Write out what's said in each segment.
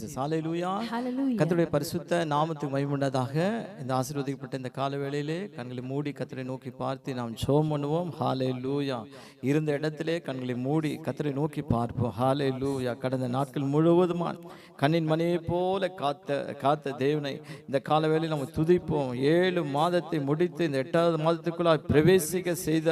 Jesus. ஹல்லேலூயா. கர்த்தருடைய பரிசுத்த நாமத்துக்கு மகிமை உண்டாதாக. இந்த ஆசீர்வதிக்கப்பட்ட இந்த கால வேளையிலே கண்களை மூடி கர்த்தரை நோக்கி பார்த்து நாம் ஜெபம் பண்ணுவோம். ஹல்லேலூயா. இருந்த இடத்திலே கண்களை மூடி கர்த்தரை நோக்கி பார்ப்போம். ஹல்லேலூயா. கடந்த நாட்கள் முழுவதும் கண்ணின் மணியை போல காத்த தேவனை இந்த கால வேளையில் நாம் துதிப்போம். 7 மாதத்தை முடித்து இந்த 8வது மாதத்துக்குள்ளாய் பிரவேசிக்க செய்த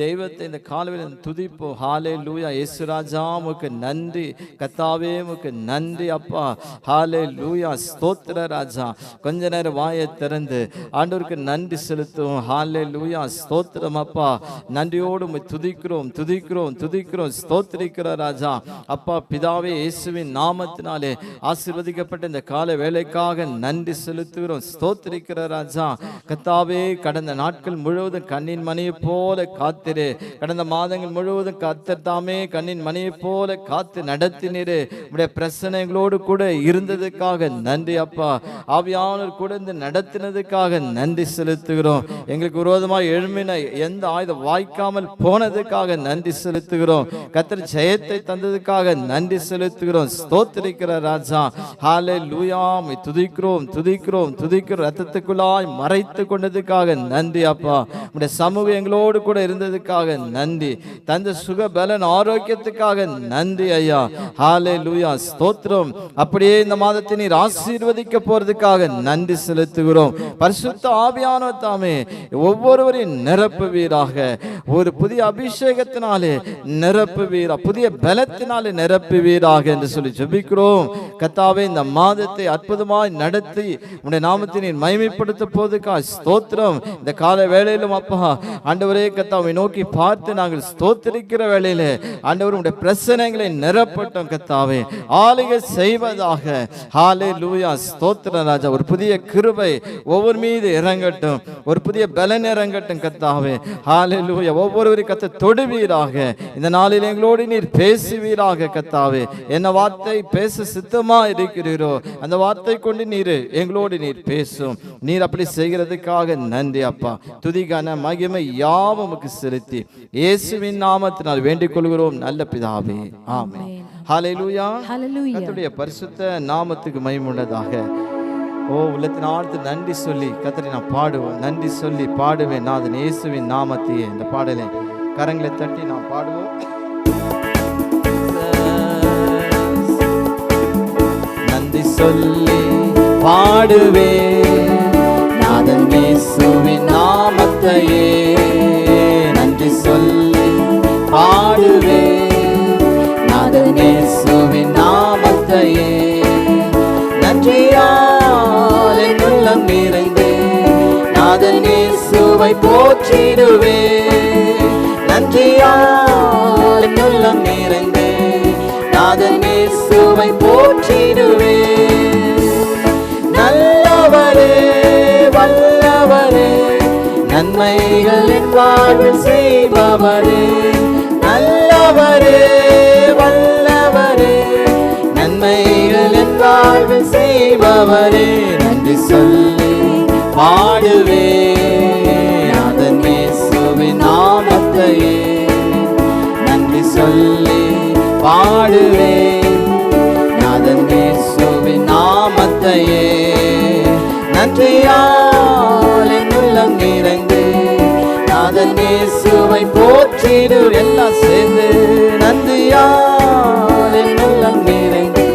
தெய்வத்தை இந்த கால வேளையில் துதிப்போம். ஹல்லேலூயா. இயேசு ராஜா உமக்கு நன்றி. கர்த்தாவே உமக்கு நன்றி அப்பா. ஹல்லேலூயா. ஸ்தோத்திர ராஜா. கொஞ்ச நேரம் வாயை திறந்து ஆண்டவருக்கு நன்றி செலுத்துவோம். ஹல்லேலூயா. ஸ்தோத்திரம் அப்பா. நன்றியோடு உம்மை துதிக்கிறோம் துதிக்கிறோம் துதிக்கிறோம். ஸ்தோத்திரிக்கிற ராஜா அப்பா. பிதாவே இயேசுவின் நாமத்தினாலே ஆசீர்வதிக்கப்பட்ட இந்த கால வேளைக்காக நன்றி செலுத்துகிறோம். ஸ்தோத்திரிக்கிற ராஜா கர்த்தாவே. கடந்த நாட்கள் முழுவதும் கண்ணின் மணியை போல காத்திரு. கடந்த மாதங்கள் முழுவதும் கர்த்தர் தாமே கண்ணின் மணியை போல காத்து நடத்தினீரே. உடைய பிரச்சனைகளோடு கூட இருந்ததுக்காக நன்றி அப்பா. ஆவியானவர் கூட இருந்து நடத்தினதுக்காக நன்றி செலுத்துகிறோம். எங்களுக்கு விரோதமாக எழும்பின எந்த ஆயுதம் வாய்க்காமல் போனதுக்காக நன்றி செலுத்துகிறோம். கர்த்தர் ஜெயத்தை தந்ததுக்காக நன்றி செலுத்துகிறோம். ஸ்தோத்திரிக்கிற ராஜா. ஹல்லேலூயா. துதிக்கிறோம் துதிக்கிறோம் துதிக்கிறோம். ரத்தத்துக்குள்ளாய் மறைத்து கொண்டதுக்காக நன்றி அப்பா. உடைய சமூகம் எங்களோடு கூட இருந்ததுக்காக நன்றி. தந்த சுக பலன் ஆரோக்கியத்துக்காக நன்றி ஐயா. ஹல்லேலூயா. ஸ்தோத்திரம். அப்படியே இந்த மாதத்தை நீர் ஆசீர்வதிக்க போறதுக்காக நன்றி செலுத்துகிறோம். பரிசுத்த ஆவியானவர் தாமே ஒவ்வொருவரையும் நிரப்புவீராக. ஒரு புதிய அபிஷேகத்தினாலே நிரப்புவீரா. புதிய பலத்தினாலே நிரப்புவீராக என்று சொல்லி ஜெபிக்கிறோம். கர்த்தாவே இந்த மாதத்தை அற்புதமாய் நடத்தி உம்முடைய நாமத்தை நீர் மகிமைப்படுத்த போதுக்காக ஸ்தோத்திரம். இந்த கால வேளையிலும் அப்பா ஆண்டவரே கர்த்தாவை நோக்கி பார்த்து நாங்கள் ஸ்தோத்திரிக்கிற வேளையிலே ஆண்டவர் உம்முடைய பிரச்சனைகளை நிரப்பட்டும் கர்த்தாவே. ஆளுகை செய்வதாக. ஹல்லேலூயா. ஸ்தோத்திர ராஜா. ஒரு புதிய கிருபை ஒவ்வொரு மீது இறங்கட்டும். ஒரு புதிய பலன் இறங்கட்டும் கர்த்தாவே. ஹல்லேலூயா. ஒவ்வொருவரையும் கர்த்தர் தொடுவீராக. இந்த நாளில் எங்களோடு நீர் பேசுவீராக கர்த்தாவே. என்ன வார்த்தை பேச சித்தமா இருக்கிறீரோ அந்த வார்த்தை கொண்டு நீர் எங்களோடு நீர் பேசும். நீர் அப்படி செய்கிறதுக்காக நன்றி அப்பா. துதிக்கான மகிமை யாவும் உமக்கு செலுத்தி இயேசுவின் நாமத்தினால் வேண்டிக் கொள்கிறோம் நல்ல பிதாவே. ஆமென். ஹல்லேலூயா. கர்த்தருடைய பரிசுத்த நாமத்துக்கு மகிமை உண்டாதாக. ஓ உள்ளத்தின் ஆழ்த்து நன்றி சொல்லி கர்த்தரை நான் பாடுவேன். நன்றி சொல்லி பாடுவேன். நான் இயேசுவின் நாமத்தையே. இந்த பாடலை கரங்களை தட்டி நான் பாடுவோம். நன்றி சொல்லி பாடுவேன். நாதன் இயேசுவின் நாமத்தையே. நன்றி சொல்லி பாடுவேன். நாதன் இயேசுவின் நாமத்தையே. நன்றியால் என் உள்ளம் நிறைந்து நாதன் இயேசுவை போற்றிடுவேன். நன்றியால் என் உள்ளம் நிறைந்து நாதன் இயேசுவை போற்றிடுவேன். நல்லவரே வல்லவரே நன்மைகள் என் வாழ்வில் செய்பவரே. நல்லவரே வல்லவரே நன்மைகள் என் வாழ்வில் செய்பவரே. நன்றி சொல்லி பாடுவேன். அதன் இயேசுவின் நாமத்தையே. நன்றி சொல்லி பாடுவேன். அதன் இயேசுவின் நாமத்தையே. நன்றியால் என் உள்ளம் நிறைந்து நாதன் இயேசுவை போற்றிடு. எல்லாம் சேர்ந்து நன்றியால் என் உள்ளம் நிறைந்து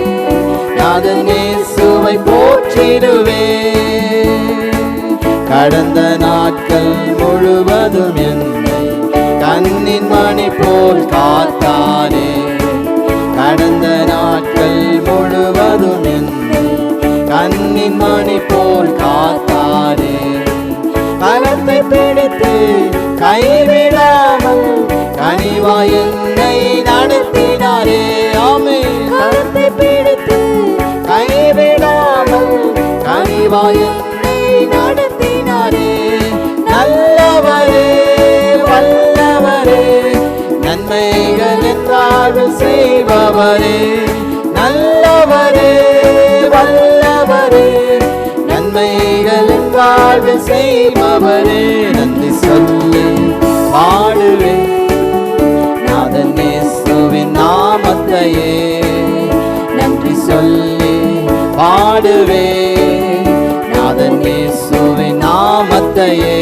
நாதன் இயேசுவை போற்றிடுவேன். கடந்த நாட்கள் முழுவதும் என்னை கண்ணின் மணி போல் காத்தானே. கடந்த நாட்கள் முழுவதும் என்னை கண்ணின் மணி போல் காத்தானே. கரத்தை பிடித்து கைவிடாமல் கனிவாய் என்னை நடத்தினாரே. ஆமென். கரத்தை பிடித்து கைவிடாமல் கனிவாய் என்னை நடத்தினாரே. நல்லவரே வல்லவரே நன்மைகள் என்றால் செய்பவரே. நல்லவரே வல்லவரே நன்மைகள் என்றால் செய்பவரே. நன்றி சொல்லி பாடுவேன். நாதன் இயேசுவின் நாமத்தையே. நன்றி சொல்லி பாடுவேன் நாதன் இயேசுவின் நாமத்தையே.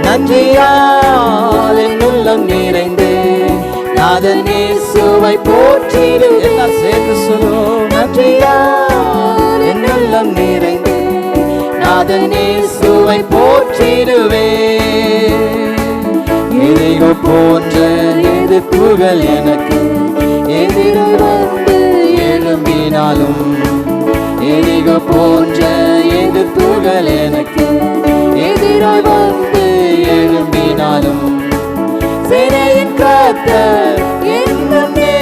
நன்றியால் என் உள்ளம் நிறைந்து நாதன் இயேசுவை போற்றிடு. எல்லாம் சேர்ந்து சொல்லுவோம். நன்றியால் என் உள்ளம் நிறைந்து நாதன் இயேசுவை போற்றிடுவேன். எரிகோ போன்ற எதிர்ப்புகள் எனக்கு எதிரில் வந்து எழும்பினாலும், எரிகோ போன்ற எதிர்ப்புகள் எனக்கு எதிராய் வந்து எழும்பினாலும், சேனையின் கர்த்தர் என் முன்னே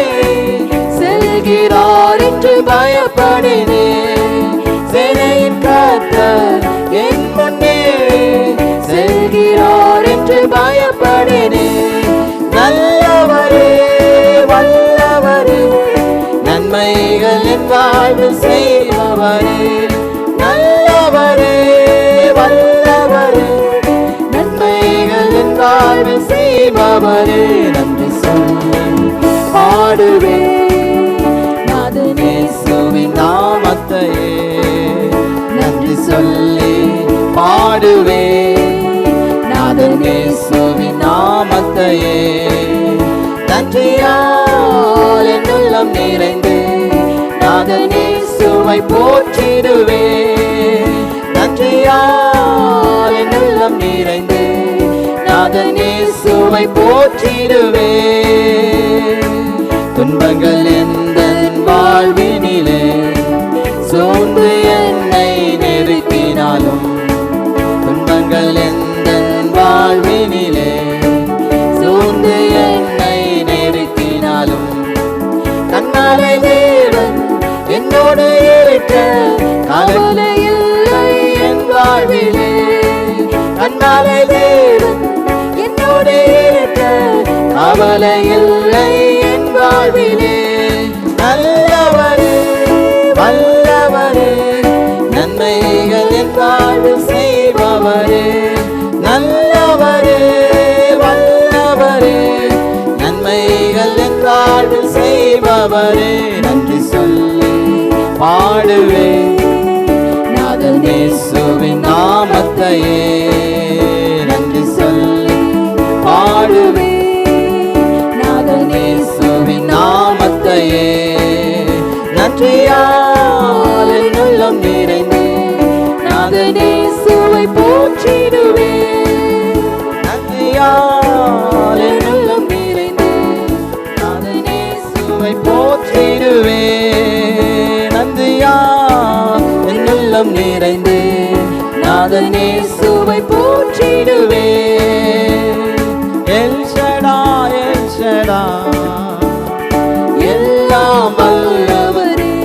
செல்கிறார் என்று பயப்படினேன். சேனையின் கர்த்தர் என் முன்னே செல்கிறார் என்று பயப்படினேன். நல்லவரே வல்லவரே நன்மைகள் என் வாழ்வில் செய்பவரே. நல்லவரே வல்லவரே நன்மைகள் என் வாழ்வில் செய்பவரே. நன்றி சொல்லி பாடுவேன் நாதன் இயேசுவின் நாமத்தையே. நன்றி சொல்லி பாடுவேன் நாதன் இயேசுவின் நாமத்தையே. நன்றியால் என் உள்ளம் நிறைந்து நாதன் இயேசுவை போற்றிடுவேன். நன்றியால் என் உள்ளம் நிறைந்து நாதன் இயேசுவை போற்றிடுவேன். துன்பங்கள் எந்தன் வாழ்வினிலே சூழ்ந்து என்னை நெருக்கினாலும், துன்பங்கள் எந்தன் வாழ்வினிலே சூழ்ந்து என்னை நெருக்கினாலும், கண்ணாலை தேவன் என்னோடு இருக்க கவலை இல்லை என் வாழ்விலே. கண்ணாலை தேவன் என்னோடு இருக்க கவலை இல்லை என் வாழ்விலே. நல்லவரே வல்லவரே நன்மைகள் என் வாழ்வில் செய்பவரே. நல்லவரே வல்லவரே நன்மைகள் என் வாழ்வில் செய்பவரே. நன்றி சொல்லி பாடுவேன் நாதன் இயேசுவின் நாமத்தையே. நன்றி சொல்லி பாடுவேன் நாதன் இயேசுவின் நாமத்தையே. நன்றியால் என் உள்ளம் நிறைந்து நாதன் இயேசுவை போற்றிடுவேன். நன்றியால் என் உள்ளம் நிறைந்து நாதன் இயேசுவை போற்றிடுவேன். நன்றியால் என் உள்ளம் நிறைந்து நாதன் இயேசுவை போற்றிடுவேன். எல் ஷடாய் எல் ஷடாய் எல்லாம் வல்லவரே.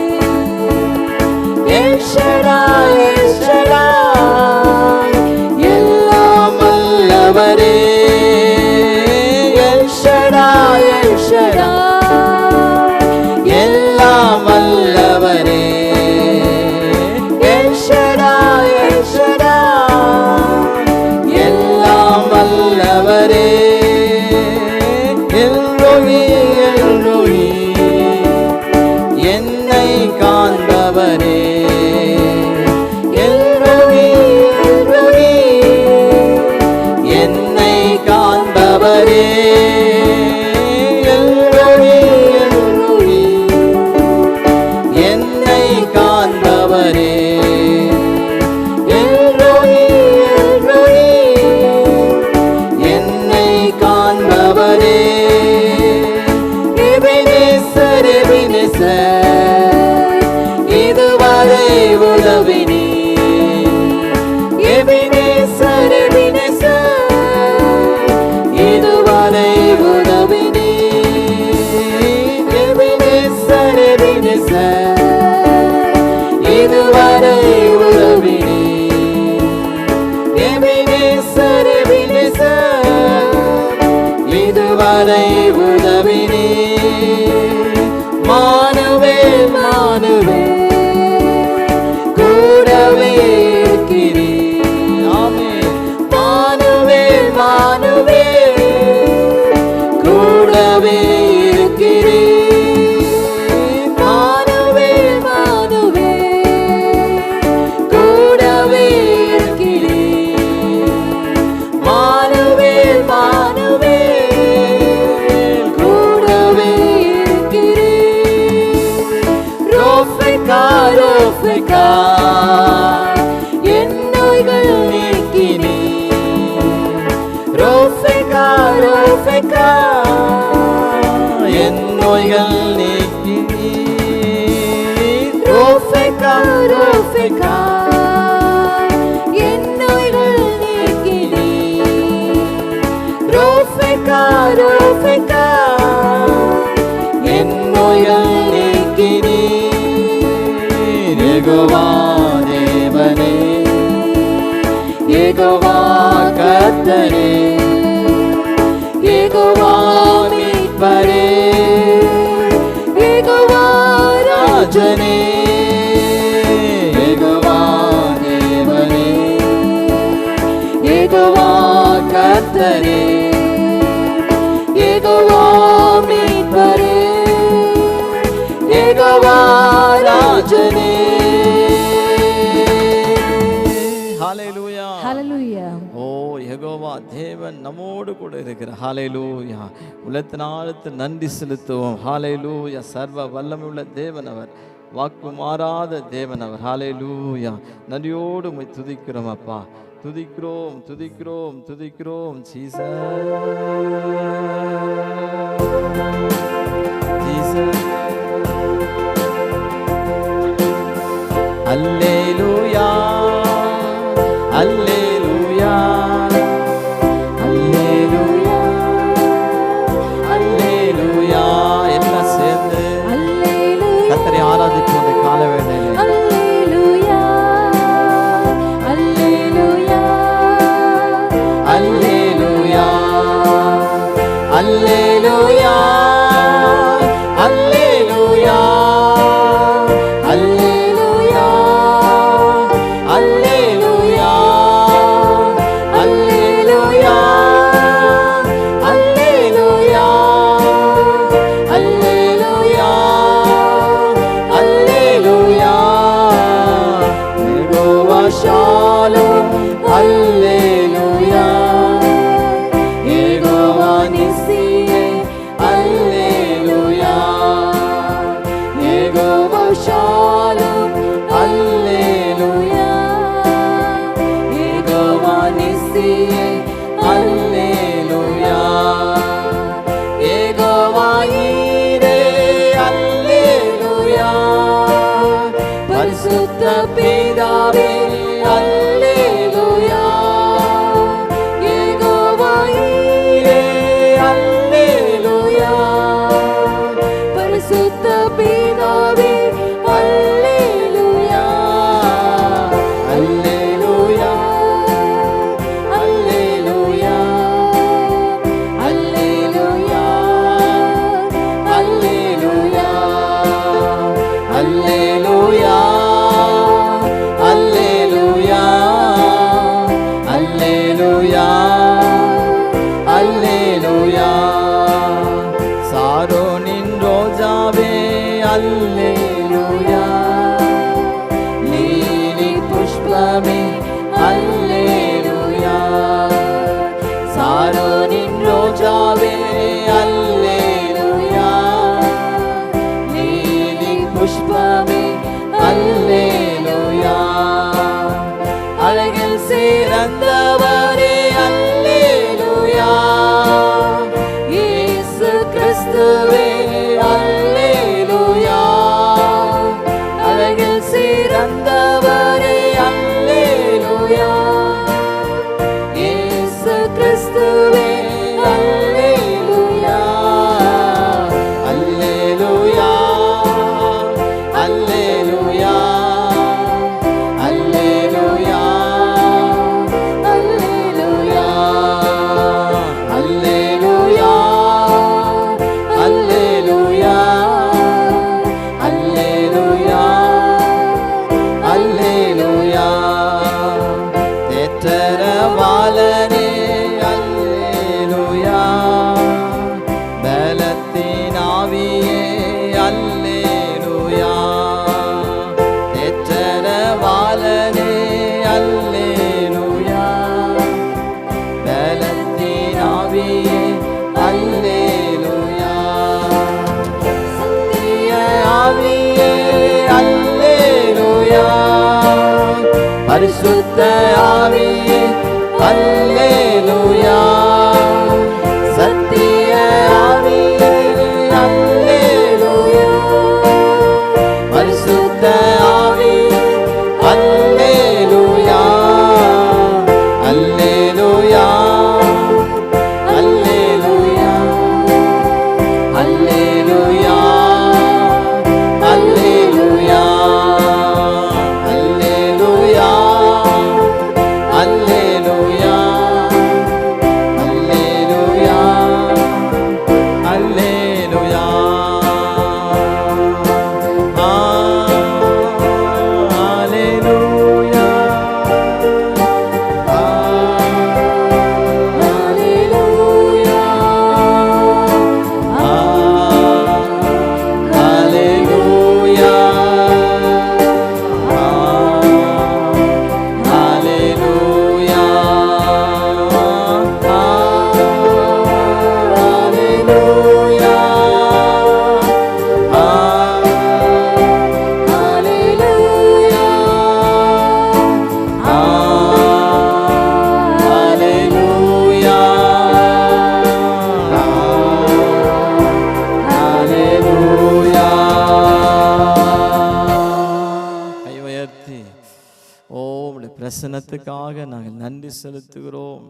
எல் ஷடாய் எல் ஷடாய் எல்லாம் வல்லவரே. எல் ஷடாய் எல் ஷடாய் எல்லாம் வல்லவரே. எல் ஷடாய் எல் ஷடாய் எல்லாம் வல்லவரே. எல்ரோஹி எல்ரோஹி என்னை காண்பவரே. எல்ரோஹி எல்ரோஹி என்னை காண்பவரே. எல்ரோஹி எல்ரோஹி என்னை காண்பவரே. எல்ரோஹி எல்ரோஹி என்னை காண்பவரே. எபினேசர் எபினேசர் இதுவரை உதவினீ. எபினேசர் எபினேசர் இதுவரை உதவினீ. எபினேசர் எபினேசர் இதுவரை உதவினீ. எபினேசர் எபினேசர் இதுவரை உதவினீ. மானுவேல் மானுவேல் கூடவே இருக்கிறீர். ஆமென். மானுவேல் மானுவேல் கூடவே இருக்கிறீர். மானுவேல் மானுவேல் நோய்கள் நீக்கி ரோஃபெகா ரோஃபெகா என் நோய்கள் நீக்கி ரோஃபெகா ரோஃபெகா என் நோய்கள் நீக்கி யெகோவா தேவனே யெகோவா கர்த்தரே யெகோவா மீட்பரே யெகோவா ராஜனே யெகோவா தேவனே யெகோவா கர்த்தரே யெகோவா மீட்பரே யெகோவா ராஜனே. ஹல்லேலூயா ஹல்லேலூயா. ஓ யெகோவா தேவன் நம்மோடு கூட இருக்கிறார். ஹல்லேலூயா. உலகத்தினாலத்து நன்றி செலுத்துவோம். ஹல்லேலூயா. சர்வ வல்லமையுள்ள தேவன் அவர், வாக்கு மாறாத தேவன் அவர். ஹல்லேலூயா. நன்றியோடு உம்மை துதிக்கிறோம் அப்பா, துதிக்கிறோம் துதிக்கிறோம் துதிக்கிறோம். Jesus Jesus. அல்லேலூயா அல்லேலூயா அல்லேலூயா அல்லேலூயா. எல்லாம் சேர்ந்து கர்த்தரை ஆராதிப்போம் இந்த கால வேளையிலே. அல்லேலூயா அல்லேலூயா அல்லேலூயா அல்லேலூயா அல்லேலூயா அல்லேலூயா அல்லேலூயா அல்லேலூயா அல்லேலூயா அல்லேலூயா அல்லேலூயா. யெகோவா ஷாலோம் அல்லேலூயா யெகோவா நிஸ்ஸியே அல்லேலூயா யெகோவா ஷாலோம் அல்லேலூயா யெகோவா நிஸ்ஸியே அல்லேலூயா யெகோவா ஈரே அல்லேலூயா பரிசுத்த பிதாவே அல்லேலூயா யெகோவா ஈரே அல்லேலூயா பரிசுத்த பிதாவே அல்லேலூயா அல்லேலூயா அல்லேலூயா அல்லேலூயா அல்லேலூயா அல்லேலூயா அல்லேலூயா அல்லேலூயா அல்லேலூயா. சாரோனின் ரோஜாவே அல்லேலூயா லீலி புஷ்பமே அல்லேலூயா சாரோனின் ரோஜாவே அல்லேலூயா லீலி புஷ்பமே அல்லேலூயா அழகில் சிறந்தவரே அல்லேலூயா இயேசு கிறிஸ்துவே அல்லேலூயா அழகில் சிறந்தவரே அல்லேலூயா இயேசு கிறிஸ்துவே அல்லேலூயா அல்லேலூயா அல்லேலூயா அல்லேலூயா அல்லேலூயா அல்லேலூயா அல்லேலூயா அல்லேலூயா அல்லேலூயா. தேற்றரவாளனே அல்லேலூயா பலத்தின் ஆவியே அல்லேலூயா தேற்றரவாளனே அல்லேலூயா பலத்தின் ஆவியே அல்லேலூயா சத்திய ஆவியே அல்லேலூயா பரிசுத்த ஆவியே அல்லேலூயா சத்திய ஆவியே அல்லேலூயா பிரசன்னத்துக்காக நாங்கள் நன்றி செலுத்துகிறோம்.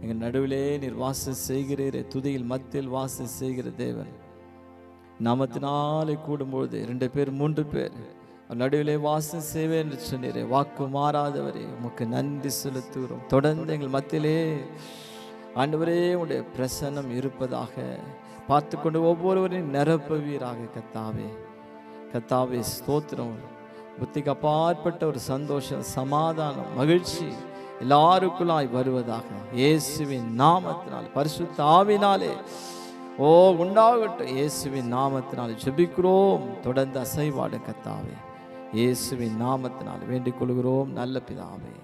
எங்கள் நடுவிலே நீர் வாசம் செய்கிறீரே, துதியில் மத்தியில் வாசம் செய்கிற தேவன். நாமத்தினாலே கூடும்பொழுது 2 பேர் 3 பேர் நடுவிலே வாசம் செய்வேன் என்று சொன்னீரே, வாக்கு மாறாதவரே உமக்கு நன்றி செலுத்துகிறோம். தொடர்ந்து எங்கள் மத்தியிலே ஆண்டவரே உடைய பிரசன்னம் இருப்பதாக பார்த்து கொண்டு ஒவ்வொருவரையும் நிரப்புவீராக. கத்தாவே கத்தாவே ஸ்தோத்திரம். புத்திக்கு அப்பாற்பட்ட ஒரு சந்தோஷம், சமாதானம், மகிழ்ச்சி எல்லாருக்குள்ளாய் வருவதாக இயேசுவின் நாமத்தினால், பரிசுத்த ஆவினாலே உண்டாகட்டும். இயேசுவின் நாமத்தினால் ஜெபிக்கிறோம். தொடர்ந்து அசைவாடு கத்தாவே, இயேசுவின் நாமத்தினால் வேண்டிக் கொள்கிறோம் நல்ல பிதாவே.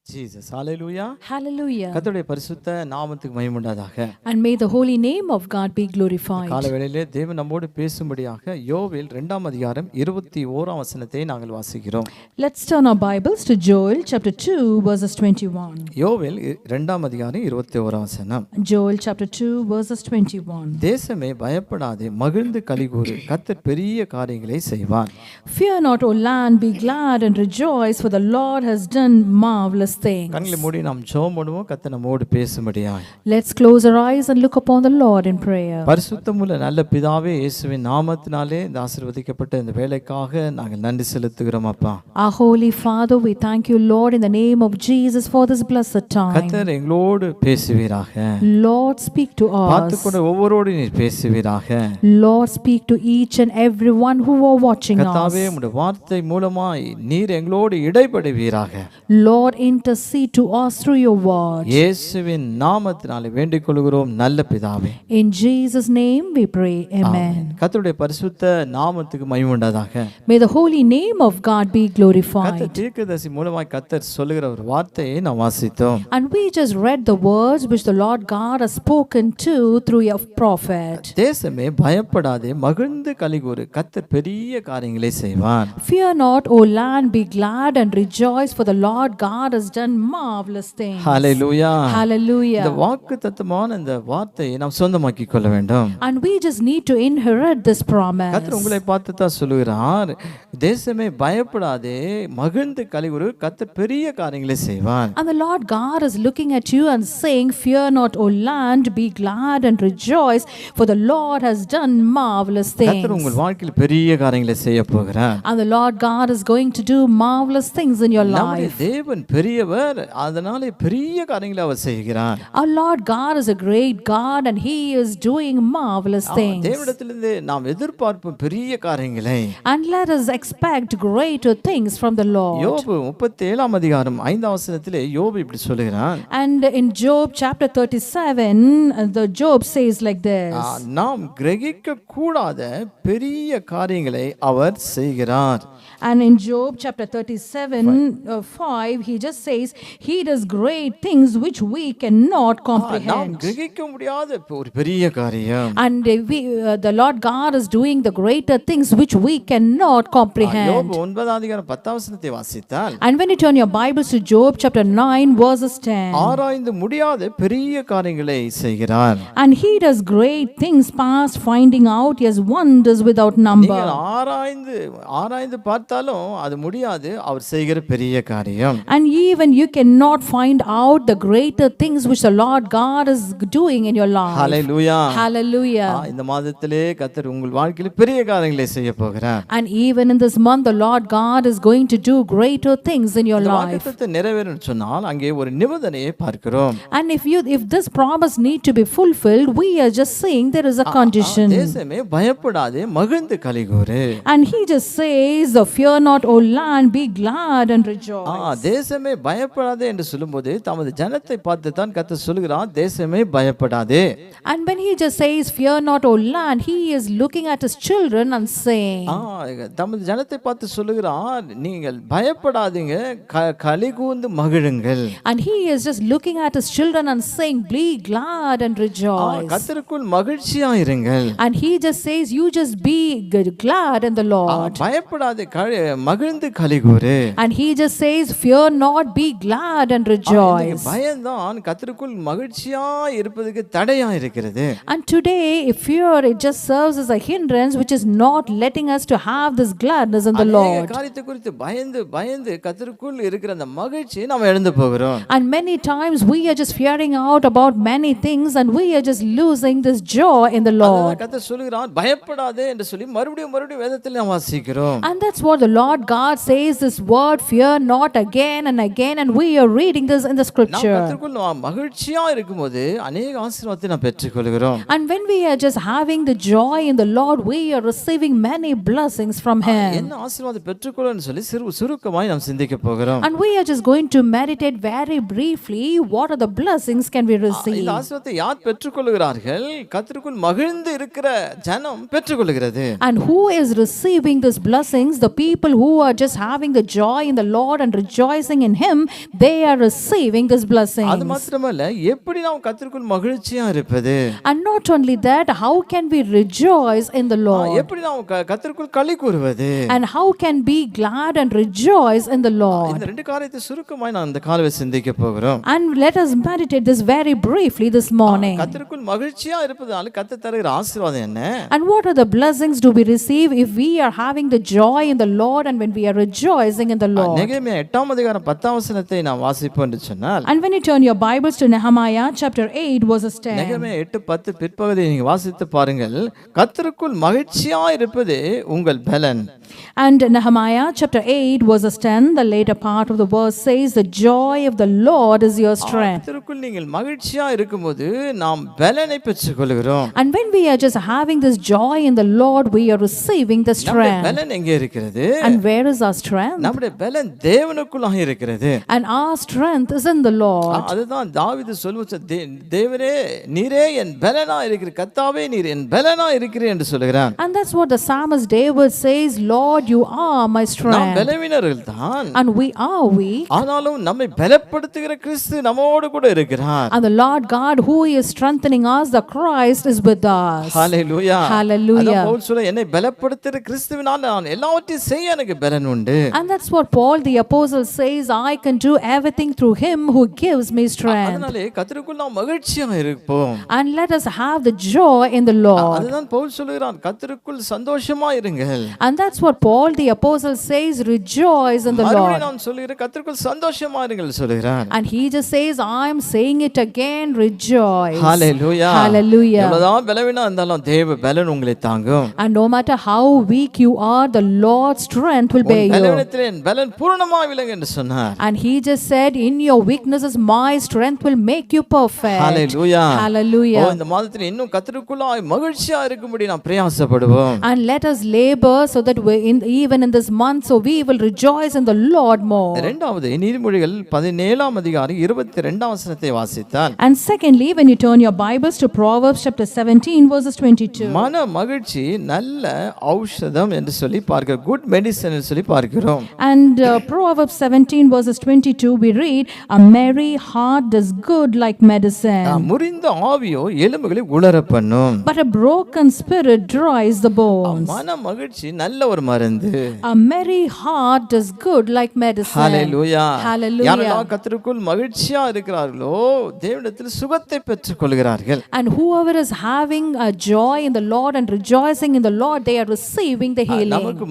Jesus, hallelujah. Hallelujah. கர்த்தருடைய பரிசுத்த நாமத்துக்கு மகிமை உண்டாதாக. And may the holy name of God be glorified. காலவேளையிலே தேவன் நம்மோடு பேசும்படியாக யோவேல் 2ஆம் அதிகாரம் 21ஆம் வசனத்தை நாங்கள் வாசிக்கிறோம். Let's turn our Bibles to Joel chapter 2 verses 21. யோவேல் 2ஆம் அதிகாரம் 21ஆம் வசனம். Joel chapter 2 verses 21. தேசமே பயப்படாதே, மகிழ்ந்து களிகூரு, கர்த்தர் பெரிய காரியங்களை செய்வார். Fear not, O land, be glad and rejoice, for the Lord has done marvelous things. கண்களை மூடி நாம் ஜெபம் பண்ணுவோம். கர்த்தர் நம்மோடு பேசும்படியாக. Let's close our eyes and look upon the Lord in prayer. பரிசுத்தமுள்ள நல்ல பிதாவே, இயேசுவின் நாமத்தினாலே இந்த ஆசீர்வதிக்கப்பட்ட இந்த வேளைக்காக நாங்கள் நன்றி செலுத்துகிறோம் அப்பா. Our holy Father, we thank you, Lord, in the name of Jesus for this blessed time. கர்த்தர் எங்களோடு பேசுவீராக. Lord, speak to us. பார்த்துக்கொண்டு ஒவ்வொருவரோடு நீர் பேசுவீராக. Lord, speak to each and every one who are watching us. கர்த்தாவே, உம்முடைய வார்த்தை மூலமாய் நீர் எங்களோடு இடைப்படுவீராக. Lord, intercede to us through your word. இயேசுவின் நாமத்தினாலே வேண்டிக் கொள்கிறோம் நல்ல பிதாவே. In Jesus' name we pray. Amen. கர்த்தருடைய பரிசுத்த நாமத்துக்கு மகிமை உண்டாதாக. May the holy name of God be glorified. கர்த்தர் தீர்க்கதரிசி மூலமாய் கர்த்தர் சொல்லுகிற ஒரு வார்த்தையை நாம் வாசித்தோம். And we just read the words which the Lord God has spoken to through your prophet. தேசமே பயப்படாதே, மகிழ்ந்து களிகூரு, கர்த்தர் பெரிய காரியங்களை செய்வார். Fear not, O land, be glad and rejoice, for the Lord God has done marvelous things. Hallelujah. Hallelujah. இந்த வாக்குத்தத்தமான இந்த வார்த்தையை நாம் சொந்தமாக்கிக் கொள்ள வேண்டும். And we just need to inherit this promise. கர்த்தர் உங்களை பார்த்து தான் சொல்லுகிறார், தேசமே பயப்படாதே, மகிழ்ந்து களிகூரு, கர்த்தர் பெரிய காரியங்களை செய்வார். And the Lord God is looking at you and saying, fear not, O land, be glad and rejoice, for the Lord has done marvelous things. கர்த்தர் உங்கள் வாழ்க்கையில் பெரிய காரியங்களை செய்ய போகிறார். And the Lord God is going to do marvelous things in your நம்முடைய life. தேவன் பெரியவர், அதனாலே பெரிய காரியங்களை அவர் செய்கிறார். Our Lord God is a great God and he is doing marvelous things. தேவனிடத்திலிருந்து நாம் எதிர்பார்ப்போம் பெரிய காரியங்களை. And let us expect greater things from the Lord. யோபு 37ஆம் அதிகாரம் 5ஆம் வசனத்திலே யோபு இப்படி சொல்லுகிறான். And in Job chapter 37, the Job says like this. நாம் கிரகிக்க கூடாத பெரிய காரியங்களை அவர் செய்கிறார். And in Job chapter 37:5, he just says he does great things which we cannot நாம் comprehend. கிரகிக்க முடியாத ஒரு பெரிய காரியம். And the Lord God is doing the greater things which we cannot comprehend. யோபு 9ஆம் அதிகாரம் 10ஆம் வசனத்தை வாசித்தால், And when you turn your Bibles to Job chapter 9 verses 10, ஆராய்ந்து முடியாத பெரிய காரியங்களை செய்கிறார். and he does great things past finding out, he has wonders without number. நீங்கள் ஆராய்ந்து பார்த்தாலும் அது முடியாது அவர் செய்கிற பெரிய காரியம். And even you cannot find out the greater things which the Lord God is doing in your life. Hallelujah. Hallelujah. இந்த மாதத்திலே கர்த்தர் உங்கள் வாழ்க்கையில் பெரிய காரியங்களை செய்ய போகிறார். And even in this month the Lord God is going to do greater things in your இந்த life. வாக்குத்தத்தம் நிறைவேறும் சொன்னால் அங்கே ஒரு நிபந்தனையை பார்க்கிறோம். And if this promise need to be fulfilled, we are just saying there is a condition. தேசமே பயப்படாதே, மகிழ்ந்து களிகூரு. And he just says, fear not, O land, be glad and rejoice. தேசமே பயப்படாதே என்று சொல்லும்போது தமது ஜனத்தை பார்த்து தான் கர்த்தர் சொல்கிறார், தேசமே பயப்படாதே. And when he just says, fear not, O land, he is looking at his children and saying, தமது ஜனத்தை பார்த்து சொல்லுகிறார், நீங்கள் பயப்படாதீங்க, களிகூர்ந்து மகிழுங்கள். And he is just looking at his children and saying, be glad and rejoice. கர்த்தருக்குள் மகிழ்ச்சியா இருங்கள். And he just says, you just be glad in the Lord. பயப்படாதே, மகிழ்ந்து களிகூரு. And he just says, fear not, be glad and இன்னைக்கு rejoice. பயம்தான் கர்த்தருக்குள் மகிழ்ச்சியா இருப்பதுக்கு தடையா இருக்கிறது. And today, if fear, it just serves as a hindrance which is not letting us to have this gladness in the அநேக Lord. காரியத்தை குறித்து பயந்து பயந்து கர்த்தருக்குள் இருக்கிற அந்த மகிழ்ச்சியை நாம இழந்து போகிறோம். And many times we are just fearing out about many things and we are just losing this joy in the Lord. கர்த்தர் சொல்கிறார் பயப்படாதே என்று சொல்லி மறுபடியும் மறுபடியும் வேதத்தில் நாம் வாசிக்கிறோம். And that's what the Lord God says, this word, fear not, again and again, and we are reading this in the நாம் scripture. கர்த்தருக்குள் நாம் மகிழ்ச்சியா இருக்கும்போது அநேக ஆசீர்வாதத்தை நாம் பெற்றுக்கொள்கிறோம். And when we are just having the joy in the Lord, we are receiving many blessings from Him. என்ன ஆசீர்வாதம் பெற்றுக்கொள்ளணும்னு சொல்லி சுருக்கமாய் நாம் சிந்திக்க போகிறோம். And we are just going to meditate very briefly what are the blessings can we receive. இந்த ஆசீர்வாதத்தை யார் பெற்றுக்கொள்கிறார்கள்? கர்த்தருக்குள் மகிழ்ந்து இருக்கிற ஜனம் பெற்றுக்கொள்கிறது. And who is receiving these blessings? The people who are just having the joy in the Lord and rejoicing in Him, they are receiving these blessings. அது மாத்திரமல்ல, எப்படி நாம் கர்த்தருக்குள் மகிழ்ச்சியா இருப்பது? And not only that, how can we rejoice in the Lord? எப்படி நாம் கர்த்தருக்குள் களி கூறுவது? And how can be glad and rejoice in the Lord? இந்த ரெண்டு காரியத்தை சுருக்கமாய் நான் இந்த காலையில சிந்திக்க போகிறோம். And let us meditate this very briefly this morning. கர்த்தருக்குள் மகிழ்ச்சியா இருப்பதால் கர்த்தர் தருகிற ஆசீர்வாதம் என்ன? And what are the blessings do we receive if we are having the joy in the Lord and when we are rejoicing in the Lord? நெகேமியா 8ஆம் அதிகாரம் 10ஆம் வசனத்தை நாம் வாசிப்போம் என்று சொன்னால், And when you turn your Bibles to Nehemiah chapter 8 verses 10. நெகேமியா 8:10 பிற்பகுதியை நீங்க வாசித்து பாருங்கள். கர்த்தருக்குள் மகிழ்ச்சியா இருப்பது உங்கள் பலன். And Nehemiah chapter 8 verses 10, the later part of the verse says, the joy of the Lord is your strength. கர்த்தருக்குள் நீங்கள் மகிழ்ச்சியா இருக்கும்போது நாம் பலனை பெற்றுக்கொள்கிறோம். And when we are just having this joy in the Lord, we are receiving the நம்முடைய strength. பலன் எங்கே இருக்கிறது? And where is our strength? நம்முடைய பலன் தேவனுக்குள்ளாக இருக்கிறது. And our strength is in the Lord. அதுதான் தாவீது சொல்லுவார், தேவரே நீரே என் பலனா இருக்கிற, கர்த்தாவே நீர் என் பலனா இருக்கிறீர் என்று சொல்கிறான். And that's what the psalmist David says, Lord, you are my நாம் strength. பலவீனர்கள் தான், And we are weak. ஆனாலும் நம்மை பலப்படுத்துகிற கிறிஸ்து நம்மோடு கூட இருக்கிறார். And the Lord God who is strengthening us, the Christ is with us. Hallelujah. Hallelujah. அதான் பவுல் சொல்ல, என்னை பலப்படுத்துகிற கிறிஸ்துவினால் நான் எல்லாவற்றையும் செய்ய எனக்கு பலன் உண்டு. And that's what Paul the apostle says, I can do everything through him who gives me strength. அதனாலே கர்த்தருக்குள் நாம் மகிழ்ச்சியாக இருப்போம். And let us have the joy in the Lord. அதுதான் பவுல் சொல்கிறான், கர்த்தருக்குள் சந்தோஷமா இருங்கள். And that's what Paul the apostle says, rejoice in the மறுபடியும் Lord. நான் சொல்கிறேன், கர்த்தருக்குள் சந்தோஷமா இருங்கள் சொல்கிறான். And he just says, I am saying it again, rejoice. Hallelujah. Hallelujah. எவ்வளவுதான் பலவீனா இருந்தாலும் தேவ பலன் உங்களை தாங்கும். And no matter how weak you are, the Lord's strength will bear you. பலவீனத்திலே என் பலன் பூரணமாய் விளங்கும் என்று சொன்னார். And he just said, in your weaknesses my strength will make you perfect. Hallelujah. Hallelujah. இந்த மாதத்தில் இன்னும் கர்த்தருக்குள்ளாய் மகிழ்ச்சியா இருக்கும்படி நாம் பிரயாசப்படுவோம். And let us labor so that even in this month, so we will rejoice in the Lord more. இரண்டாவது நீதிமொழிகள் 17ஆம் அதிகாரம் 22ஆம் வசனத்தை வாசித்தால், And secondly, when you turn your Bibles to Proverbs chapter 17 verses 22. மன மகிழ்ச்சி நல்ல ஔஷதம் என்று சொல்லி பார்க்கிறோம், குட் மெடிசன் என்று சொல்லி பார்க்கிறோம். And Proverbs 17 verses 22 we read, a merry heart does good like medicine, முறிந்த ஆவியோ எலும்புகளை உலர பண்ணும். but a broken spirit dries the bones. மன மகிழ்ச்சி நல்ல ஒரு மருந்து. A merry heart does good like medicine. Hallelujah. Hallelujah. யாரெல்லாம் கர்த்தருக்குள் மகிழ்ச்சியா இருக்கிறார்களோ தேவனிடத்தில் சுகத்தை பெற்றுக் கொள்கிறார்கள். And whoever is having a joy in the Lord and rejoicing in the Lord, they are receiving the healing. நமக்கு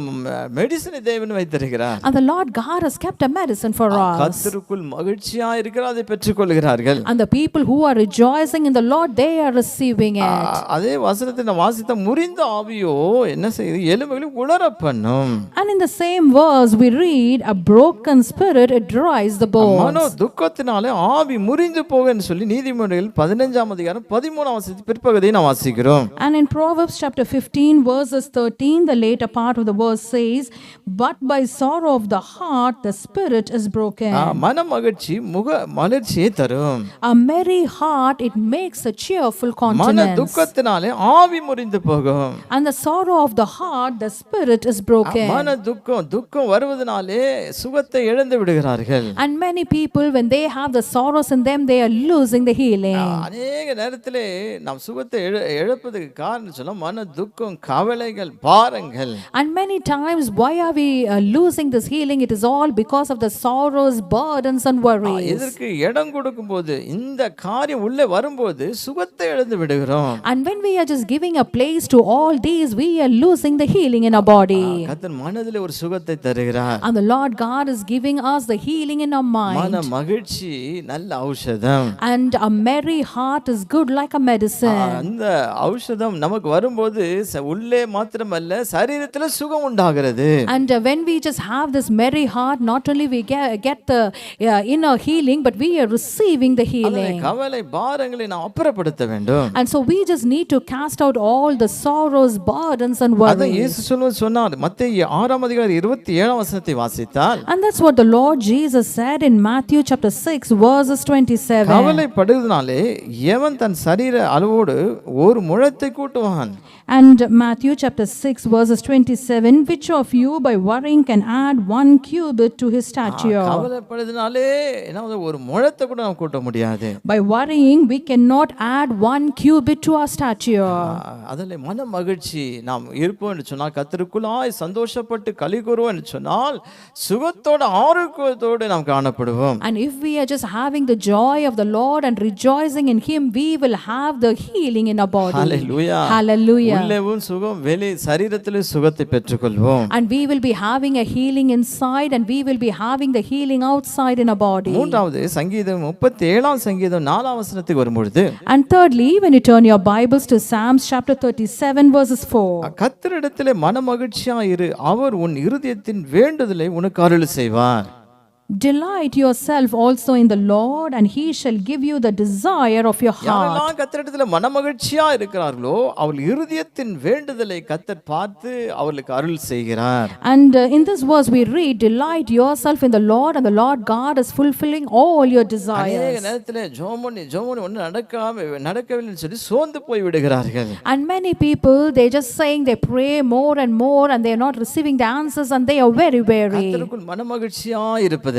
மெடிசனை தேவன் வைத்திருக்கிறார். And the Lord God has kept a medicine for us. கர்த்தருக்குள் மகிழ்ச்சியா இருக்கிறார், அதை பெற்றுக் கொள்கிறார்கள். And the people who are rejoicing in the Lord, they are receiving it. அதே வசனத்தை நான் வாசித்த முறிந்த ஆவியோ என்ன செய்யுது, எலும்புகளை உலர பண்ணும். And in the same verse we read, a broken spirit it dries the Mano bones. துக்கத்தினாலே ஆவி முறிந்து போகுன்னு சொல்லி நீதிமொழிகள் 15ஆம் அதிகாரம் 13ஆம் வசனத்தின் பிற்பகுதியை நாம் வாசிக்கிறோம். And in Proverbs chapter 15 verses 13, the later part of the verse says, but by sorrow of the heart the spirit is broken. மன மகிழ்ச்சி முக மலர்ச்சியை தரும். A merry heart it makes a cheerful மன countenance. துக்கத்தினாலே ஆவி முறிந்து போகும். And the sorrow of the heart the spirit is broken. மன துக்கம் வருவதனாலே சுகத்தை இழந்து விடுகிறார்கள். And many people, when they have the sorrows in them, they are losing the healing. அநேக நேரத்திலே நாம் சுகத்தை இழப்பதற்கு காரணம் சொன்னா மன துக்கம், கவலைகள், பாரங்கள். And many times why are we losing this healing? It is all because of the sorrow sorrows, burdens, and worries. இதற்கு இடம் கொடுக்கும்போது இந்த காரியம் உள்ளே வரும்போது சுகத்தை இழந்து விடுகிறோம். And when we are just giving a place to all these, we are losing the healing in our body. கர்த்தர் மனதிலே ஒரு சுகத்தை தருகிறார். And the Lord God is giving us the healing in our mind. மன மகிழ்ச்சி நல்ல ஔஷதம். And a merry heart is good like a medicine. அந்த ஔஷதம் நமக்கு வரும்போது உள்ளே மாத்திரமல்ல சரீரத்தில் சுகம் உண்டாகிறது. And when we just have this merry heart, not only we get the inner healing, but we are receiving the healing. கவலை பாரங்களை நாம் அப்புறப்படுத்த வேண்டும். And so we just need to cast out all the sorrows, burdens, and அத worries. இயேசு சொன்னார். மத்தேயு 6:27 வாசித்தால், And that's what the Lord Jesus said in Matthew chapter 6 verses 27. கவலைப்படுவதனாலே எவன் தன் சரீர அளவோடு ஒரு முழத்தை கூட்டுவான். And Matthew chapter 6 verses 27, which of you by worrying can add 1 cubit to his stature? கவலைப்படுவதனாலே என்ன ஒரு முழத்தை கூட நாம் கூட்ட முடியாது. By worrying we cannot add 1 cubit to our stature. அதிலே மன மகிழ்ச்சி நாம் இருப்போம் என்று சொன்னால், கர்த்தருக்குள்ளாய் சந்தோஷப்பட்டு களி கூறுவோம் என்று சொன்னால், சுகத்தோட ஆரோக்கியத்தோடு நாம் காணப்படுவோம். And if we are just having the joy of the Lord and rejoicing in him, we will have the healing in our body. Hallelujah. Hallelujah. உள்ளேவும் சுகம், வெளி சரீரத்திலே சுகத்தை பெற்றுக்கொள்வோம். And we will be having a healing inside, and we will be having the healing outside in our body. மூன்றாவது சங்கீதம் 37 சங்கீதம் 4 வசனத்துக்கு வரும்பொழுது, And thirdly, when you turn your Bibles to Psalms chapter 37 verses 4. கர்த்தரிடத்திலே மனமகிழ்ச்சியாயிரு, அவர் உன் இருதயத்தின் வேண்டுதலை உனக்கு அருள் செய்வார். Delight yourself also in the Lord, and he shall give you the desire of your heart. யாரெல்லாம் கர்த்தரிடத்திலே மனமகிழ்ச்சியா இருக்கிறார்களோ அவள் இருதயத்தின் வேண்டுதலை கர்த்தர் பார்த்து அவளுக்கு அருள் செய்கிறார். And in this verse we read, delight yourself in the Lord, and the Lord God is fulfilling all your desires. அநேக நேரத்திலே ஜோமனி ஒன்று நடக்கவில்லைன்னு சொல்லி சோர்ந்து போய் விடுகிறார்கள். And many people, they just saying they pray more and more, and they are not receiving the answers, and they are very weary. கர்த்தருக்குள் மனமகிழ்ச்சியா இருப்பதில்லை.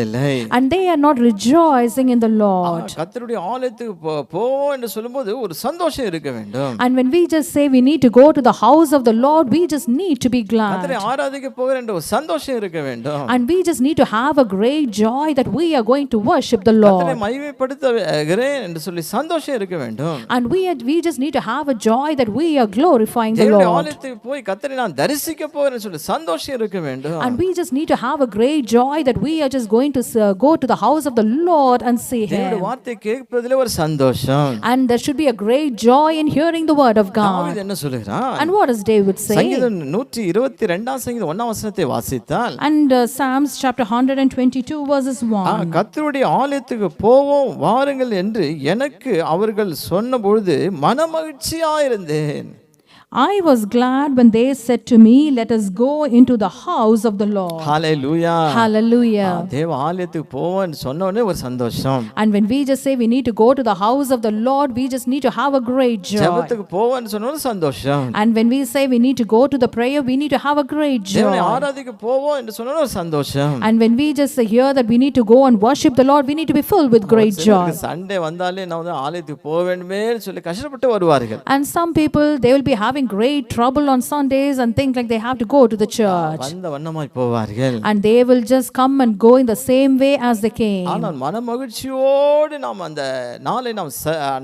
And they are not rejoicing in the Lord. கர்த்தருடைய ஆலயத்துக்கு போவோம் என்று சொல்லும்போது ஒரு சந்தோஷம் இருக்க வேண்டும். And when we just say we need to go to the house of the Lord, we just need to be glad. கர்த்தரை ஆராதிக்க போகிறேன் என்ற ஒரு சந்தோஷம் இருக்க வேண்டும். And we just need to have a great joy that we are going to worship the கர்த்தரை Lord. மகிமைப்படுத்துகிறேன் என்று சொல்லி சந்தோஷம் இருக்க வேண்டும். And we just need to have a joy that we are glorifying the தேவனுடைய Lord. ஆலயத்துக்கு போய் கர்த்தரை நான் தரிசிக்க போகிறேன்னு சொல்லி சந்தோஷம் இருக்க வேண்டும். And we just need to have a great joy that we are just going to go to the house of the Lord and see தேவனுடைய him. வார்த்தை கேட்பதிலே ஒரு சந்தோஷம். And there should be a great joy in hearing the word of God. தாவீது என்ன சொல்கிறான்? And what does David say? சங்கீதம் 122 சங்கீதம் 1 வசனத்தை வாசித்தால், And Psalms chapter 122 verses 1. கர்த்தருடைய ஆலயத்துக்கு போவோம் வாருங்கள் என்று எனக்கு அவர்கள் சொன்னபொழுது மனமகிழ்ச்சியாயிருந்தேன். I was glad when they said to me, let us go into the house of the Lord. Hallelujah. Hallelujah. தேவ ஆலயத்துக்கு போவோம்னு சொன்ன உடனே ஒரு சந்தோஷம். And when we just say we need to go to the house of the Lord, we just need to have a great joy. ஜெபத்துக்கு போவோம்னு சொன்ன உடனே சந்தோஷம். And when we say we need to go to the prayer, we need to have a great தேவனை joy. ஆராதிக்க போவோம் என்று சொன்ன ஒரு சந்தோஷம். And when we just hear that we need to go and worship the Lord, we need to be filled with great joy. Sunday வந்தாலே நான் ஆலயத்துக்கு போக வேண்டுமேன்னு சொல்லி கஷ்டப்பட்டு வருவார்கள். And some people, they will be having great trouble on Sundays and think like they have to go to the church. வந்த வண்ணமாய் போவார்கள். And they will just come and go in the same way as they came. ஆனால் மனமகிழ்ச்சியோடு நாம் அந்த நாளை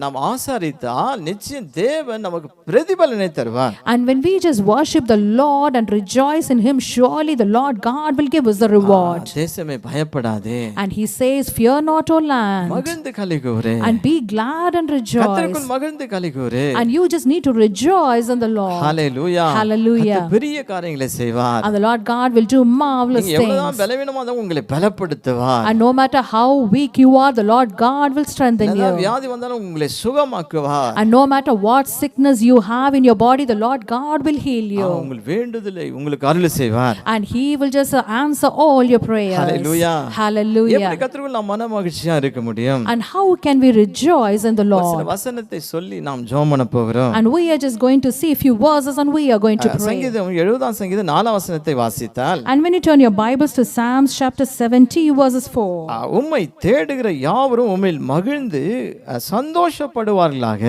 நாம் ஆசரித்தால் நிச்சயம் தேவன் நமக்கு பிரதிபலனை தருவார். And when we just worship the Lord and rejoice in him, surely the Lord God will give us the reward. தேசமே பயப்படாதே. And he says, fear not, O land, மகிழ்ந்து களிகூரு. and be glad and rejoice. கர்த்தருக்குள் மகிழ்ந்து களிகூரு. And you just need to rejoice in the Lord. Hallelujah. Hallelujah. கர்த்தர் பெரிய காரியங்களை செய்வார். And the Lord God will do marvelous நீங்க எவ்வளவுதான் things. பலவீனமா இருந்தாலும் உங்களை பலப்படுத்துவார். And no matter how weak you are, the Lord God will strengthen என்ன you. வியாதி வந்தாலும் உங்களை சுகமாக்குவார். And no matter what sickness you have in your body, the Lord God will heal you. உங்கள் வேண்டுதலை உங்களுக்கு அருள் செய்வார். And he will just answer all your prayers. Hallelujah. Hallelujah. எப்படி கர்த்தருக்குள் நாம் மனமகிழ்ச்சியா இருக்க முடியும்? And how can we rejoice in the சில Lord? வசனத்தை சொல்லி நாம் ஜெபம் பண்ண போகிறோம். And we are just going to see a few verses, and we are going to pray. சங்கீதம் 70 சங்கீதம் 4 வசனத்தை வாசித்தால், And when you turn your Bibles to Psalms chapter 70 verses 4. உம்மை தேடுகிற யாவரும் உம்மில் மகிழ்ந்து சந்தோஷப்படுவார்களாக.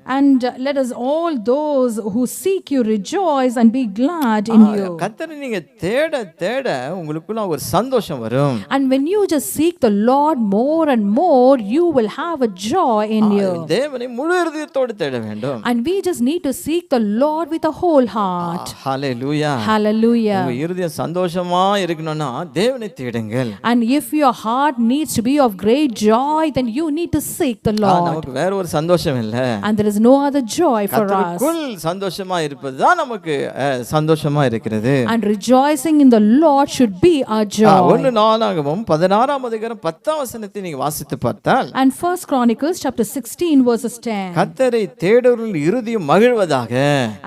And let us all those who seek you rejoice and be glad in you. கர்த்தரை நீங்க தேட தேட உங்களுக்குள்ள ஒரு சந்தோஷம் வரும். And when you just seek the Lord more and more, you will have a joy in you. தேவனை முழு இருதயத்தோடு தேட வேண்டும். And we just need to seek the Lord with a whole heart. Hallelujah. Hallelujah. உங்க இருதயம் சந்தோஷமா இருக்கணும்னா தேவனை தேடுங்கள். And if your heart needs to be of great joy, then you need to seek the Lord. நமக்கு வேற ஒரு சந்தோஷம் இல்ல. And there is no other joy for us. கர்த்தருக்குள் சந்தோஷமா இருப்பதுதான் நமக்கு சந்தோஷமா இருக்கிறது. And rejoicing in the Lord should be our joy. 1 நாளாகமம் 16ஆம் அதிகாரம் 10ஆம் வசனத்தை நீங்க வாசித்து பார்த்தால் And First Chronicles chapter 16 verses 10. கர்த்தரை தேடுகிறவர்கள் இருதயம் மகிழ்வதாக.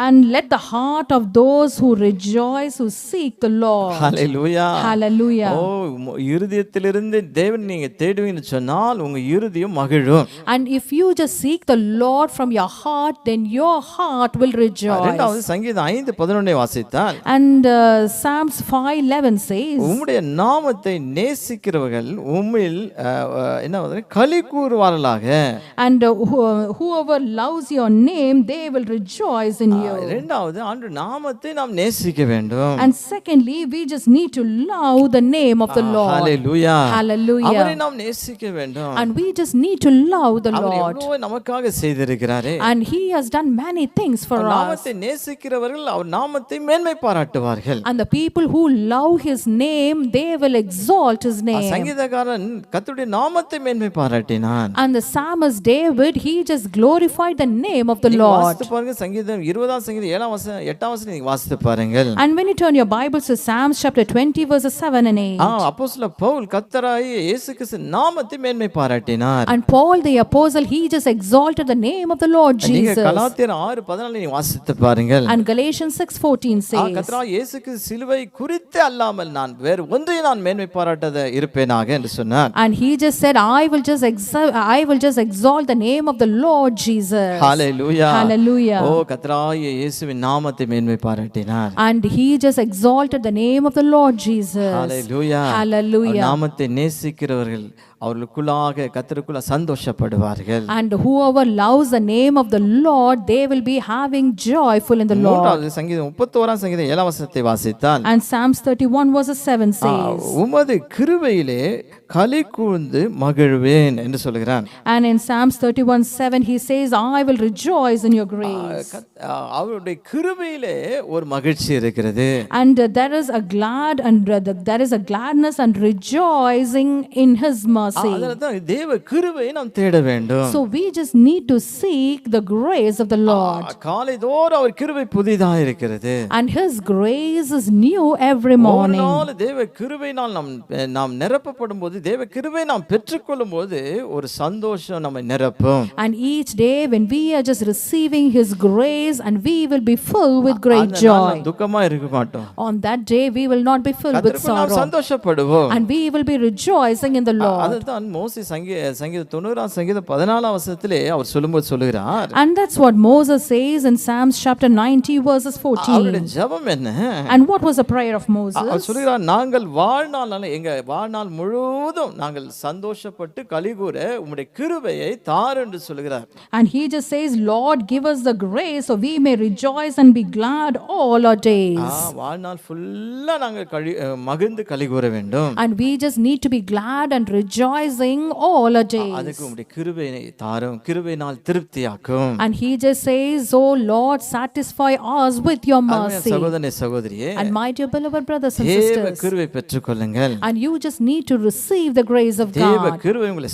And let the heart of those who rejoice who seek the Lord. Hallelujah. Hallelujah. இருதயத்திலிருந்து தேவனை நீங்க தேடுவீங்கன்னு சொன்னால் உங்க இருதயம் மகிழும். And if you just seek the Lord from your heart, then your heart will rejoice. இரண்டாவது சங்கீதம் 5:11 வாசித்தால் And Psalms 5:11 says, உம்முடைய நாமத்தை நேசிக்கிறவர்கள் உம்மில் என்ன களி கூறுவார்களாக. and whoever loves your name, they will rejoice in you. இரண்டாவது ஆண்டு நாமத்தை நாம் நேசிக்க வேண்டும். And secondly, we just need to love the name of the Lord. Hallelujah. Hallelujah. அவரை நாம் நேசிக்க வேண்டும். And we just need to love the our Lord. எவ்வளவோ நமக்காக செய்திருக்கிறாரே. And he has done many things for us. நாமத்தை நேசிக்கிறவர்கள் அவர் நாமத்தை மேன்மை பாராட்டுவார்கள். And the people who love his name, they will exalt his name. சங்கீதக்காரன் கர்த்தருடைய நாமத்தை மேன்மை பாராட்டினான். And the psalmist David, he just glorified the name of the Lord. வாசித்து பாருங்க சங்கீதம் 20ஆம் சங்கீதம் 7ஆம் வசனம் 8ஆம் வசனம் நீங்க வாசித்து பாருங்கள். And when you turn your Bibles to Psalms chapter 20 verses 7 and 8. அப்போஸ்தலர் பவுல் கர்த்தராகிய இயேசு கிறிஸ்து நாமத்தை மேன்மை பாராட்டினார். And Paul the apostle, he just exalted the name of the Lord நீங்க Jesus. கலாத்தியர் 6:14 நீங்க வாசித்து பாருங்கள். And Galatians 6:14 says, கர்த்தராகிய இயேசு கிறிஸ்து சிலுவை குறித்து அல்லாமல் நான் வேறு ஒன்றை நான் மேன்மை பாராட்டாத இருப்பேனாக என்று சொன்னார். and he just said, I will just exalt the name of the Lord Jesus. Hallelujah. Hallelujah. கர்த்தராகிய இயேசுவின் நாமத்தை மேன்மை பாராட்டினார். And he just exalted the name of the Lord Jesus. Hallelujah. Hallelujah. நாமத்தை நேசிக்கிறவர்கள் அவர்களுக்குள்ளாக கர்த்தருக்குள்ள சந்தோஷப்படுவார்கள். And whoever loves the name of the Lord, they will be having joyful in the Lord. மூன்றாவது சங்கீதம் 31ஆம் சங்கீதம் 7ஆம் வசனத்தை வாசித்தால் And Psalms 31 verses 7 says, உமது கிருபையிலே களி கூர்ந்து மகிழ்வேன் என்று சொல்கிறான். and in Psalms 31:7 he says, I will rejoice in your grace. அவருடைய கிருபையிலே ஒரு மகிழ்ச்சி இருக்கிறது. And there is a gladness and rejoicing in his mercy. அதனால தேவ கிருபையை நாம் தேட வேண்டும். So we just need to seek the grace of the Lord. காலைதோறும் அவர் கிருபை புதிதாக இருக்கிறது. And his grace is new every morning. ஒவ்வொரு நாள் தேவ கிருபையினால் நாம் நிரப்பப்படும் போது தேவ கிருபை நாம் பெற்றுக்கொள்ளும் போது ஒரு சந்தோஷம் நம்மை நிரப்பும். And each day when we are just receiving his grace, and we will be filled with great joy. துக்கமா இருக்க மாட்டோம். On that day we will not be filled with sorrow. சந்தோஷப்படுவோம். And we will be rejoicing in the Lord. அதுதான் மோசே சங்கீதம் 90ஆம் சங்கீதம் 14ஆம் வசனத்திலே அவர் சொல்லும்போது சொல்லுகிறார். And that's what Moses says in Psalms chapter 90 verses 14. அவருடைய ஜெபம் என்ன? And what was the prayer of Moses? அவர் சொல்லுகிறார், நாங்கள் எங்க வாழ்நாள் முழுவதும் நாங்கள் சந்தோஷப்பட்டு கலிகூர உம்முடைய கிருபையை தார் என்று சொல்லுகிறார். And he just says, Lord, give us the grace so we may rejoice and be glad all our days. வாழ்நாள் ஃபுல்லா நாங்கள் மகிழ்ந்து கலிகூர வேண்டும். And we just need to be glad and rejoicing all our days. அதுக்கு உம்முடைய கிருபையை தாரும், கிருபையினால் திருப்தியாக்கும். And he just says, oh Lord, satisfy us with your mercy. சகோதரனே சகோதரியே, and my dear beloved brothers and தேவ sisters, கிருபை பெற்றுக்கொள்ளுங்கள். and you just need to receive the grace of தேவ God. கிருபை உங்களை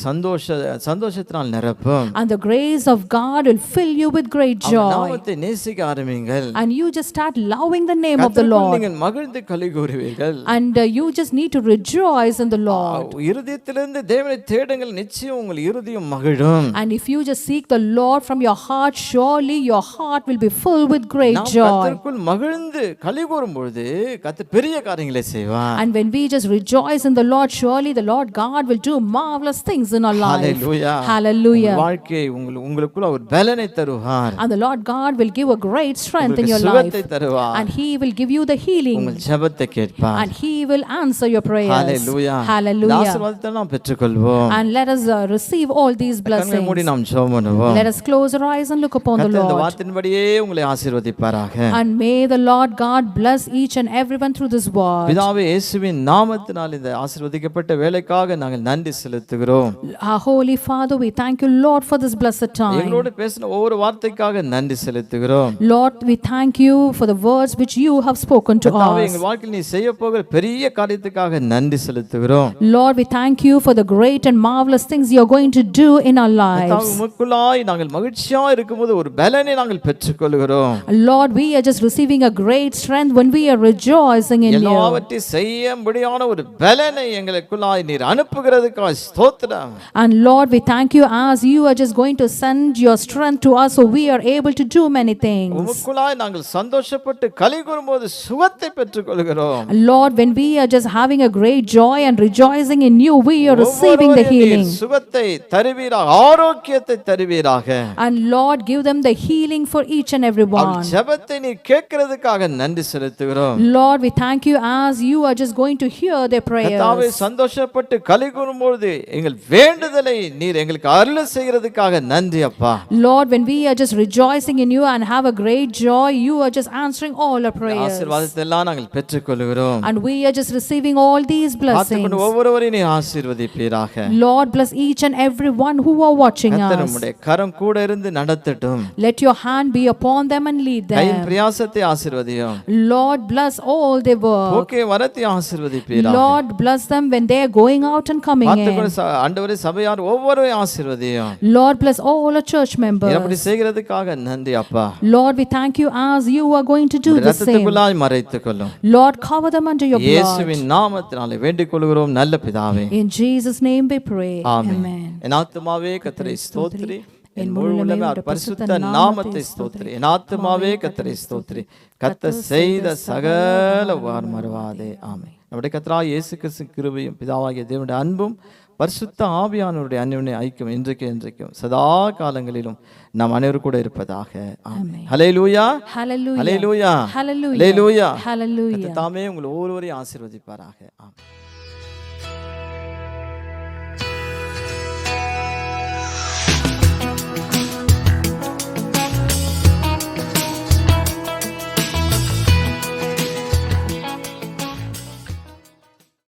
சந்தோஷத்தினால் நிரப்பும். And the grace of God will fill you with great joy. நாமத்தை நேசிக்க ஆரம்பிங்கள். And you just start loving the name of the Lord. நீங்கள் மகிழ்ந்து கலிகூறுவீர்கள். And you just need to rejoice in the Lord. இருதயத்திலிருந்து தேவனை தேடுங்கள், நிச்சயம் உங்கள் இருதயம் மகிழும். And if you just seek the Lord from your heart, surely your heart will be full with great joy. கர்த்தருக்குள் மகிழ்ந்து கலிகூறும் பொழுது கர்த்தர் பெரிய காரியங்களை செய்வார். And when we just rejoice in the Lord, surely the Lord God will do marvelous things in our life. Hallelujah. Hallelujah. உங்கள் வாழ்க்கை உங்களுக்குள்ள ஒரு பலனை தருவார். And the Lord God will give a great strength in உங்களுக்கு your life. சுகத்தை தருவார். And He will give you the healing. உங்கள் ஜெபத்தை கேட்பார். And He will answer your prayers. Hallelujah. இந்த Hallelujah. ஆசீர்வாதத்தை நாம் பெற்றுக்கொள்வோம். And let us receive all these கண்களை blessings. மூடி நாம் ஜெபம் பண்ணுவோம். Let us close our eyes and look upon the கர்த்தர் இந்த Lord. வார்த்தையின்படியே உங்களை ஆசீர்வதிப்பாராக. And may the Lord God bless each and everyone through this word. பிதாவே இயேசுவின் நாமத்தினால் இந்த ஆசீர்வதிக்கப்பட்ட வேலைக்காக நாங்கள் நன்றி செலுத்துகிறோம். Our Holy Father, we thank you, Lord, for this blessed time. எங்களோடு பேசின ஒவ்வொரு வார்த்தைக்காக நன்றி செலுத்துகிறோம். Lord, we thank you for the words which you have spoken to கர்த்தாவே us. எங்கள் வாழ்க்கையில் நீ செய்ய போகிற பெரிய காரியத்துக்காக நன்றி செலுத்துகிறோம். Lord, we thank you for the great and marvelous things you are going to do in our lives. உமக்குள்ளாய் நாங்கள் மகிழ்ச்சியா இருக்கும்போது ஒரு பலனை நாங்கள் பெற்றுக்கொள்கிறோம். Lord, we are just receiving a great strength when we are rejoicing in you. எல்லாவற்றையும் செய்யும்படியான ஒரு பலனை எங்களுக்குள்ளாய் நீர் அனுப்புகிறதுக்காக ஸ்தோத்திரம். And Lord, we thank you as you are just going to send your strength to us so we are able to do many things. உமக்குள்ளாய் நாங்கள் சந்தோஷப்பட்டு களி கூறும்போது சுகத்தை பெற்றுக்கொள்கிறோம். Lord, when we are just having a great joy and rejoicing in you, we are receiving the healing. சுகத்தை தருவீராக, ஆரோக்கியத்தை தருவீராக. And Lord, give them the healing for each and every one. ஜெபத்தை நீ கேட்கிறதுக்காக நன்றி செலுத்துகிறோம். Lord, we thank you as you are just going to hear their கர்த்தாவே prayers. சந்தோஷப்பட்டு களி கூறும்போது எங்கள் வேண்டுதலை நீர் எங்களுக்கு அருள் செய்கிறதுக்காக நன்றி அப்பா. Lord, when we are just rejoicing in you and have a great joy, you are just answering all our prayers. ஆசீர்வாதத்தை எல்லாம் நாங்கள் பெற்றுக்கொள்கிறோம். And we are just receiving all these blessings. பார்த்துக்கொண்டு ஒவ்வொருவரையும் நீ ஆசீர்வதிப்பீராக. Lord, bless each and every one who are watching கர்த்தர் us. உம்முடைய கரம் கூட இருந்து நடத்தட்டும். Let your hand be upon them and lead கையின் them. பிரயாசத்தை ஆசீர்வதியும். Lord, bless all their work. போக்கே வரத்தை ஆசீர்வதிப்பீராக. Lord, bless them when they are going out and coming in. பார்த்துக்கொண்டு ஆண்டவரே சபையார் ஒவ்வொருவரையும் ஆசீர்வதியும். Lord, bless all our church members. அப்படி செய்கிறதுக்காக நன்றி அப்பா. Lord, we thank you as you are going to do the same. இரத்தத்துக்குள்ளாய் மறைத்துக் கொள்ளும். Lord, cover them under your blood. இயேசுவின் நாமத்தினாலே வேண்டிக் கொள்கிறோம் நல்ல பிதாவே. In Jesus' name we pray. Amen. Amen. என் ஆத்துமாவே கர்த்தரை ஸ்தோத்திரி, என் முழு உள்ளமே அவர் பரிசுத்த நாமத்தை ஸ்தோத்திரி. என் ஆத்துமாவே கர்த்தரை ஸ்தோத்திரி, கர்த்தர் செய்த சகல உபகாரம் மறவாதே. ஆமென். நம்முடைய கர்த்தராகிய இயேசு கிறிஸ்துவின் கிருபையும் பிதாவாகிய தேவனுடைய அன்பும் பரிசுத்த ஆவியானவருடைய அன்யோன்ய ஐக்கியம் இன்றைக்கும் சதா காலங்களிலும் நாம் அனைவரும் கூட இருப்பதாக. ஆமென். ஹல்லேலூயா. Hallelujah. ஹல்லேலூயா. Hallelujah. ஹல்லேலூயா. Hallelujah. கர்த்தர் தாமே உங்கள் ஒவ்வொருவரையும் ஆசீர்வதிப்பாராக. ஆமென்.